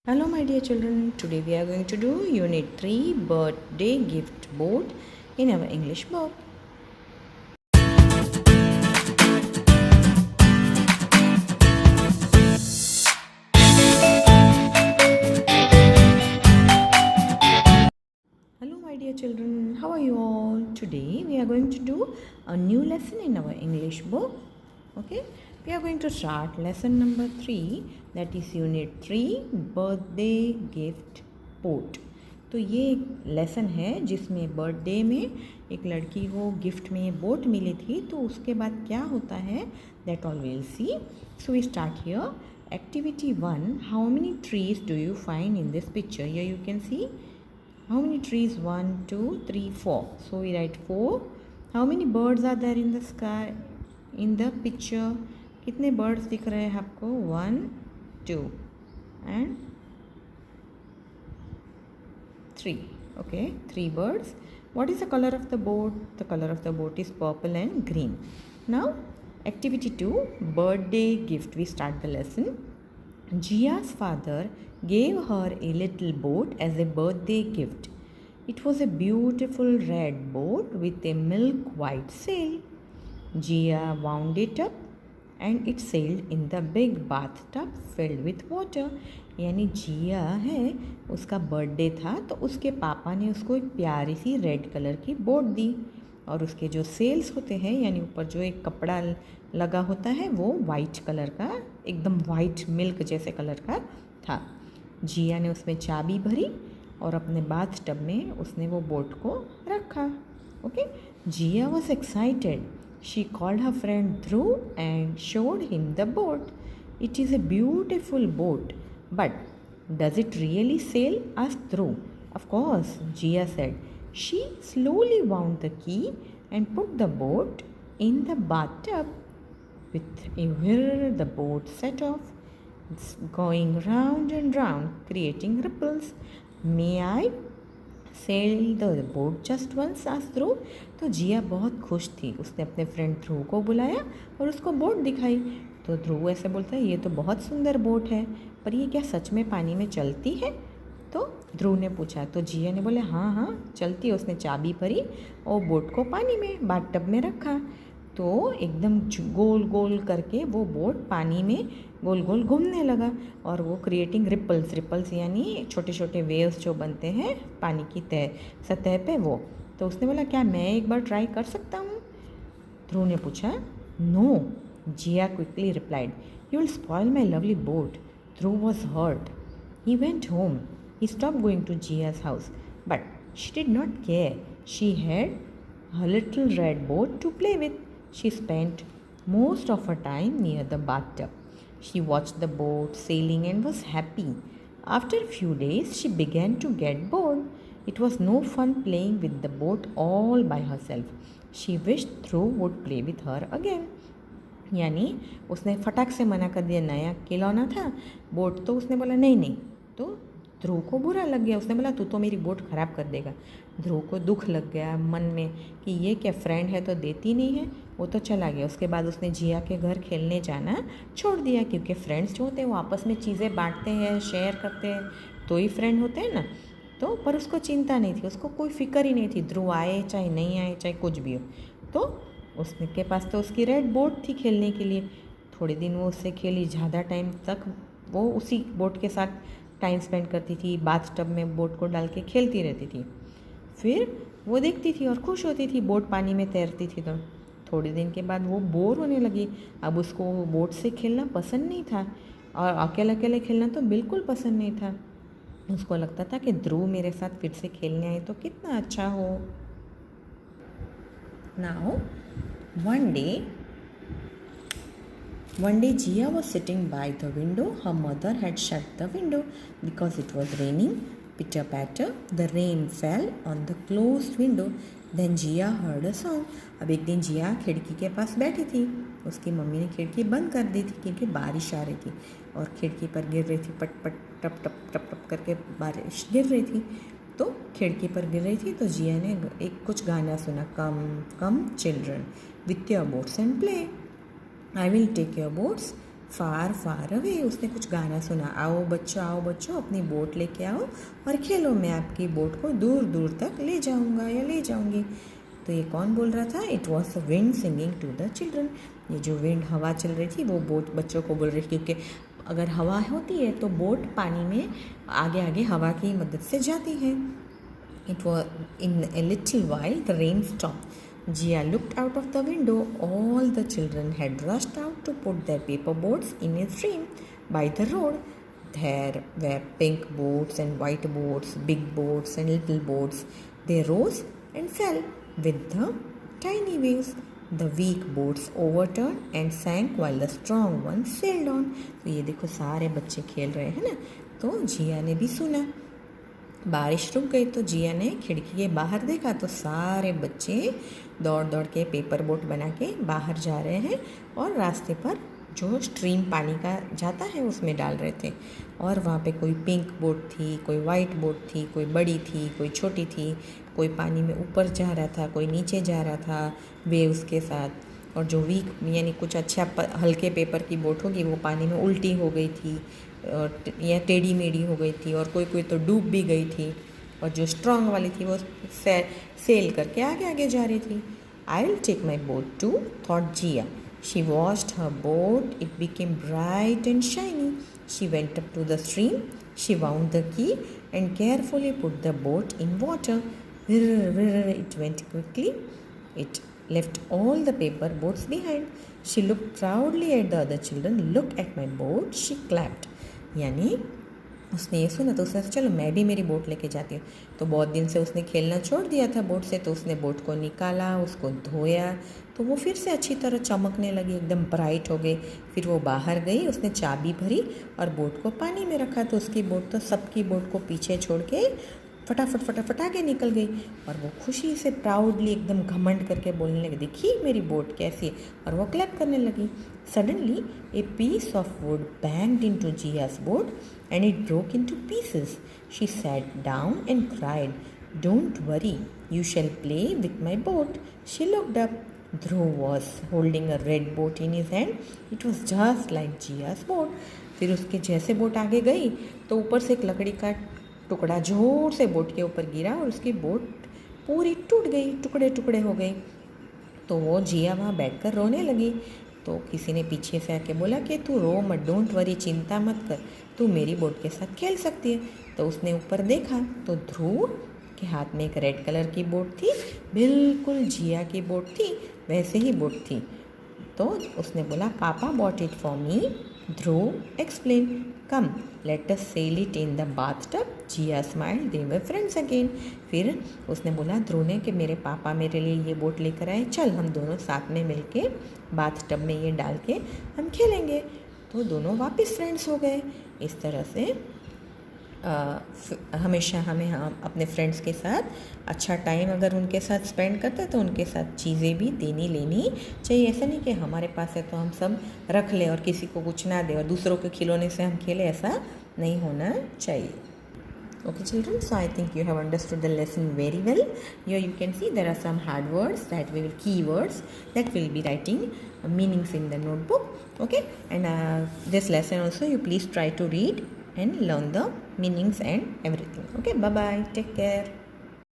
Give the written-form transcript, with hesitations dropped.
Hello my dear children, today we are going to do Unit 3 Birthday Gift Board in our English book. Hello my dear children, how are you all? Today we are going to do a new lesson in our English book. Okay, we are going to start lesson number 3, that is Unit 3 Birthday Gift Board. तो ये एक lesson है जिसमें birthday में एक लड़की को gift में बोट मिली थी, तो उसके बाद क्या होता है that all will see. So we start here. Activity 1, how many trees do you find in this picture? Here you can see how many trees. 1 2 3 4. So we write 4. How many birds are there in the sky in the picture? कितने birds दिख रहे हैं आपको? 1 2 and 3. Okay, 3 birds. What is the color of the boat? The color of the boat is purple and green. Now activity 2, birthday gift. We start the lesson. Jia's father gave her a little boat as a birthday gift. It was a beautiful red boat with a milk white sail. Jia wound it up and it sailed in the big bathtub filled with water. यानी जिया है, उसका birthday था तो उसके पापा ने उसको एक प्यारी सी रेड कलर की बोट दी और उसके जो सेल्स होते हैं यानी ऊपर जो एक कपड़ा लगा होता है वो वाइट कलर का, एकदम वाइट मिल्क जैसे कलर का था. जिया ने उसमें चाबी भरी और अपने बाथ टब में उसने वो बोट को रखा. Okay, Jia was excited. She called her friend Dhruv and showed him the boat. It is a beautiful boat, but does it really sail? Asked Dhruv. Of course, Jia said. She slowly wound the key and put the boat in the bathtub. With a whir, the boat set off, going round and round, creating ripples. May I sail the boat just once? asked ध्रुव. तो जिया बहुत खुश थी. उसने अपने friend ध्रुव को बुलाया और उसको बोट दिखाई. तो ध्रुव ऐसे बोलता है, ये तो बहुत सुंदर बोट है, पर ये क्या सच में पानी में चलती है? तो ध्रुव ने पूछा. तो जिया ने बोले हाँ हाँ चलती है. उसने चाबी भरी और बोट को पानी में बाथटब में रखा. तो एकदम गोल गोल करके वो बोट पानी में गोल गोल घूमने लगा और वो क्रिएटिंग रिपल्स. रिपल्स यानी छोटे छोटे वेव्स जो बनते हैं पानी की सतह पे वो. तो उसने बोला क्या मैं एक बार ट्राई कर सकता हूँ? ध्रुव ने पूछा. No, Jia quickly replied. You will spoil my lovely boat. Dhruv was hurt. He went home. He stopped going to Jia's house, but she did not care. She had her little red boat to play with. She spent most of her time near the bathtub. She watched the boat sailing and was happy. After a few days, she began to get bored. It was no fun playing with the boat all by herself. She wished Dhruv would play with her again. यानी उसने फटाक से मना कर दिया. नया खिलौना था बोट, तो उसने बोला नहीं नहीं. तो ध्रुव को बुरा लग गया. उसने बोला तू तो मेरी बोट ख़राब कर देगा. ध्रुव को दुख लग गया मन में कि ये क्या फ्रेंड है तो देती नहीं है. वो तो चला गया. उसके बाद उसने जिया के घर खेलने जाना छोड़ दिया, क्योंकि फ्रेंड्स जो होते हैं वो आपस में चीज़ें बांटते हैं, शेयर करते हैं, तो ही फ्रेंड होते हैं ना. तो पर उसको चिंता नहीं थी, उसको कोई फिक्र ही नहीं थी. ध्रुव आए चाहे नहीं आए चाहे कुछ भी हो, तो उसने के पास तो उसकी रेड बोट थी खेलने के लिए. थोड़े दिन वो उससे खेली. ज़्यादा टाइम तक वो उसी बोट के साथ टाइम स्पेंड करती थी. बाथ टब में बोट को डाल के खेलती रहती थी. फिर वो देखती थी और खुश होती थी बोट पानी में तैरती थी. तो थोड़े दिन के बाद वो बोर होने लगी. अब उसको बोट से खेलना पसंद नहीं था और अकेले अकेले खेलना तो बिल्कुल पसंद नहीं था. उसको लगता था कि ध्रुव मेरे साथ फिर से खेलने आए तो कितना अच्छा हो. Now One day, Jia was sitting by the window. Her mother had shut the window because it was raining. Pitter patter, the rain fell on the closed window. Then Jia heard a song. अब एक दिन जिया खिड़की के पास बैठी थी. उसकी mummy ने खिड़की बंद कर दी थी क्योंकि बारिश आ रही थी और खिड़की पर गिर रही थी. पट पट टप टप टप टप करके बारिश गिर रही थी. तो खिड़की पर गिर रही थी तो जिया ने एक कुछ गाना सुना. Come come children with your boats and play. I will take your boats far far away, उसने कुछ गाना सुना, आओ बच्चों अपनी बोट लेके आओ और खेलो, मैं आपकी बोट को दूर दूर तक ले जाऊंगा या ले जाऊंगी। तो ये कौन बोल रहा था? It was the wind singing to the children. ये जो विंड हवा चल रही थी वो बोट बच्चों को बोल रही थी, क्योंकि अगर हवा होती है तो बोट पानी में आगे आगे हवा की मदद से जाती है। It was in a little while the rain stopped. Jia looked out of the window. All the children had rushed out to put their paper boats in a stream by the road. There were pink boats and white boats, big boats and little boats. They rose and fell with the tiny waves. The weak boats overturned and sank while the strong ones sailed on. तो ये देखो सारे बच्चे खेल रहे हैं ना, तो जिया ने भी सुना। बारिश रुक गई तो जिया ने खिड़की के बाहर देखा तो सारे बच्चे दौड़ दौड़ के पेपर बोट बना के बाहर जा रहे हैं और रास्ते पर जो स्ट्रीम पानी का जाता है उसमें डाल रहे थे। और वहाँ पे कोई पिंक बोट थी, कोई वाइट बोट थी, कोई बड़ी थी, कोई छोटी थी, कोई पानी में ऊपर जा रहा था, कोई नीचे जा रहा था वेव्स के साथ। और जो वीक यानी कुछ अच्छा हल्के पेपर की बोट होगी वो पानी में उल्टी हो गई थी या टेढ़ी मेढ़ी हो गई थी, और कोई कोई तो डूब भी गई थी। और जो स्ट्रांग वाली थी वो सेल करके आगे आगे जा रही थी। I will take my boat too, thought Jia. She washed her boat, it became bright and shiny. She went up to the stream, she wound the key and carefully put the boat in water. It went quickly. It left all the paper boats behind. She looked proudly at the other children. Look at my boat, she clapped. यानी उसने ये सुना तो उसने सोचा चलो मैं भी मेरी बोट लेके जाती हूँ। तो बहुत दिन से उसने खेलना छोड़ दिया था बोट से, तो उसने बोट को निकाला, उसको धोया, तो वो फिर से अच्छी तरह चमकने लगी, एकदम ब्राइट हो गई। फिर वो बाहर गई, उसने चाबी भरी और बोट को पानी में रखा, तो उसकी बोट तो सबकी बोट को पीछे छोड़ के फटाफट आगे निकल गई। और वो खुशी से प्राउडली एकदम घमंड करके बोलने लगी, देखिए मेरी बोट कैसी है, और वो क्लैप करने लगी। Suddenly a piece of wood banged into Jiya's boat and it broke into pieces. She sat down and cried, "Don't worry, you shall play with my boat." She looked up. Dhruv was holding a red boat in his hand. It was just like Jia's boat. फिर उसके जैसे boat आगे गई तो ऊपर से एक लकड़ी का टुकड़ा जोर से बोट के ऊपर गिरा और उसकी बोट पूरी टूट गई, टुकड़े टुकड़े हो गई। तो वो जिया वहाँ बैठकर रोने लगी। तो किसी ने पीछे से आके बोला कि तू रो मत, डोंट वरी, चिंता मत कर, तू मेरी बोट के साथ खेल सकती है। तो उसने ऊपर देखा तो ध्रुव के हाथ में एक रेड कलर की बोट थी, बिल्कुल जिया की बोट थी वैसे ही बोट थी। तो उसने बोला, पापा bought it for me. Dhruv explain, come let us sail it in the bathtub. Jia smile, they were friends again. फिर उसने बोला ध्रुव ने कि मेरे पापा मेरे लिए ये बोट लेकर आए, चल हम दोनों साथ में मिलके बाथटब में ये डाल के हम खेलेंगे। तो दोनों वापस फ्रेंड्स हो गए। इस तरह से हमेशा हमें अपने फ्रेंड्स के साथ अच्छा टाइम अगर उनके साथ स्पेंड करते हैं तो उनके साथ चीज़ें भी देनी लेनी चाहिए। ऐसा नहीं कि हमारे पास है तो हम सब रख लें और किसी को कुछ ना दें और दूसरों के खिलौने से हम खेलें, ऐसा नहीं होना चाहिए। Okay children, so I think you have understood the lesson very well. Here you can see there are some hard words that we will, keywords that we'll be writing meanings in the notebook. Okay, and this lesson also you please try to read and learn the meanings and everything. Okay, bye bye, take care.